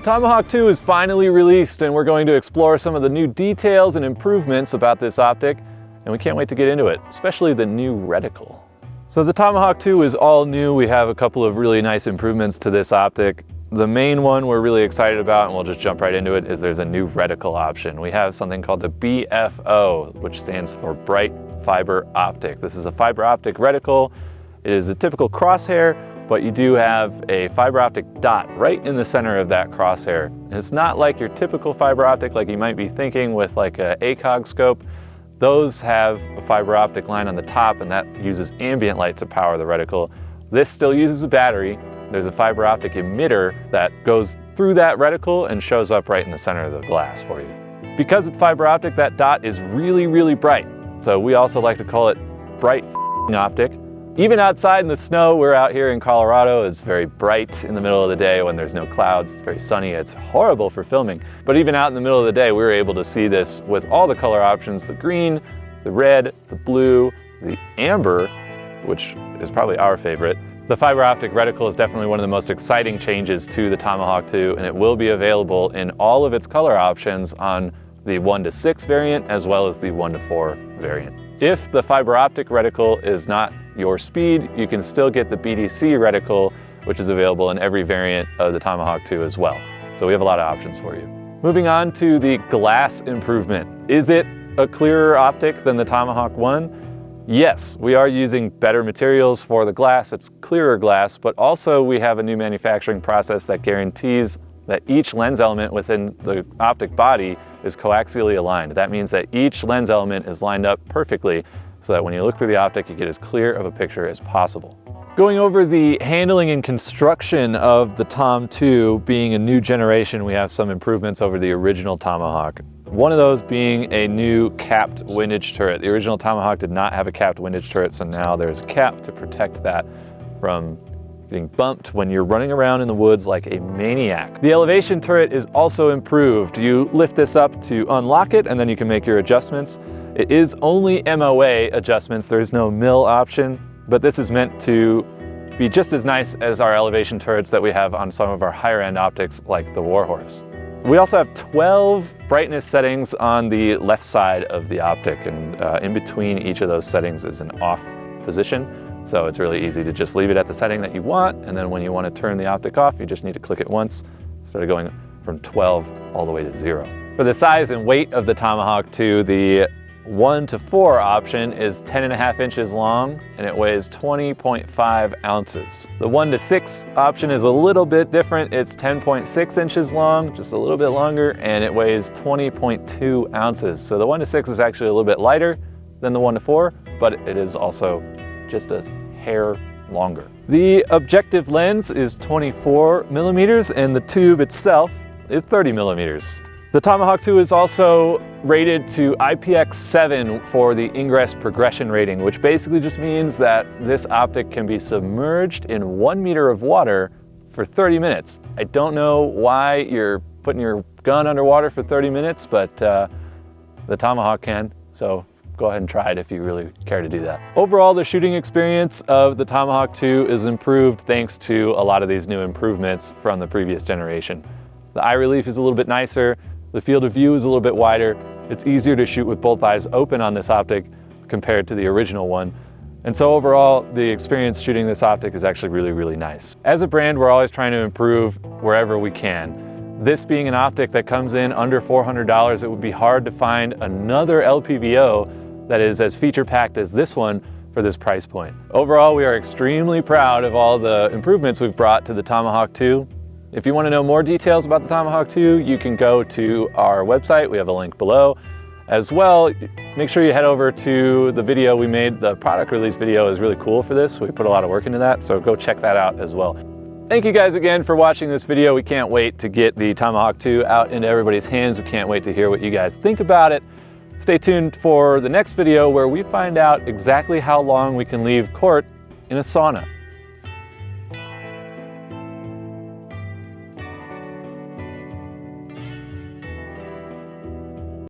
Tomahawk II is finally released, and we're going to explore some of the new details and improvements about this optic, and we can't wait to get into it, especially the new reticle. So the Tomahawk II is all new. We have a couple of really nice improvements to this optic. The main one we're really excited about, and we'll just jump right into it, is there's a new reticle option. We have something called the BFO, which stands for Bright Fiber Optic. This is a fiber optic reticle. It is a typical crosshair, but you do have a fiber optic dot right in the center of that crosshair. And it's not like your typical fiber optic like you might be thinking with like a ACOG scope. Those have a fiber optic line on the top, and that uses ambient light to power the reticle. This still uses a battery. There's a fiber optic emitter that goes through that reticle and shows up right in the center of the glass for you. Because it's fiber optic, that dot is really, really bright. So we also like to call it bright optic. Even outside in the snow, we're out here in Colorado, it's very bright in the middle of the day when there's no clouds, it's very sunny, it's horrible for filming. But even out in the middle of the day, we were able to see this with all the color options, the green, the red, the blue, the amber, which is probably our favorite. The fiber optic reticle is definitely one of the most exciting changes to the Tomahawk II, and it will be available in all of its color options on the 1:6 variant as well as the 1:4 variant. If the fiber optic reticle is not your speed, you can still get the BDC reticle, which is available in every variant of the Tomahawk II as well. So we have a lot of options for you. Moving on to the glass improvement. Is it a clearer optic than the Tomahawk I? Yes, we are using better materials for the glass. It's clearer glass, but also we have a new manufacturing process that guarantees that each lens element within the optic body is coaxially aligned. That means that each lens element is lined up perfectly so that when you look through the optic, you get as clear of a picture as possible. Going over the handling and construction of the Tom II being a new generation, we have some improvements over the original Tomahawk. One of those being a new capped windage turret. The original Tomahawk did not have a capped windage turret, so now there's a cap to protect that from getting bumped when you're running around in the woods like a maniac. The elevation turret is also improved. You lift this up to unlock it, and then you can make your adjustments. It is only MOA adjustments. There's no mill option, but this is meant to be just as nice as our elevation turrets that we have on some of our higher end optics like the Warhorse. We also have 12 brightness settings on the left side of the optic, and in between each of those settings is an off position. So it's really easy to just leave it at the setting that you want, and then when you want to turn the optic off, you just need to click it once instead of going from 12 all the way to 0. For the size and weight of the Tomahawk II, the 1:4 option is 10.5 inches long, and it weighs 20.5 ounces. The 1:6 option is a little bit different. It's 10.6 inches long, just a little bit longer, and it weighs 20.2 ounces. So the 1:6 is actually a little bit lighter than the 1:4, but it is also just a hair longer. The objective lens is 24 millimeters, and the tube itself is 30 millimeters. The Tomahawk II is also rated to IPX7 for the ingress progression rating, which basically just means that this optic can be submerged in 1 meter of water for 30 minutes. I don't know why you're putting your gun underwater for 30 minutes, but the Tomahawk can, so go ahead and try it if you really care to do that. Overall, the shooting experience of the Tomahawk II is improved thanks to a lot of these new improvements from the previous generation. The eye relief is a little bit nicer. The field of view is a little bit wider. It's easier to shoot with both eyes open on this optic compared to the original one. And so overall, the experience shooting this optic is actually really, really nice. As a brand, we're always trying to improve wherever we can. This being an optic that comes in under $400, it would be hard to find another LPVO that is as feature-packed as this one for this price point. Overall, we are extremely proud of all the improvements we've brought to the Tomahawk II. If you want to know more details about the Tomahawk II, you can go to our website. We have a link below. As well, make sure you head over to the video we made. The product release video is really cool for this. We put a lot of work into that, so go check that out as well. Thank you guys again for watching this video. We can't wait to get the Tomahawk II out into everybody's hands. We can't wait to hear what you guys think about it. Stay tuned for the next video where we find out exactly how long we can leave court in a sauna.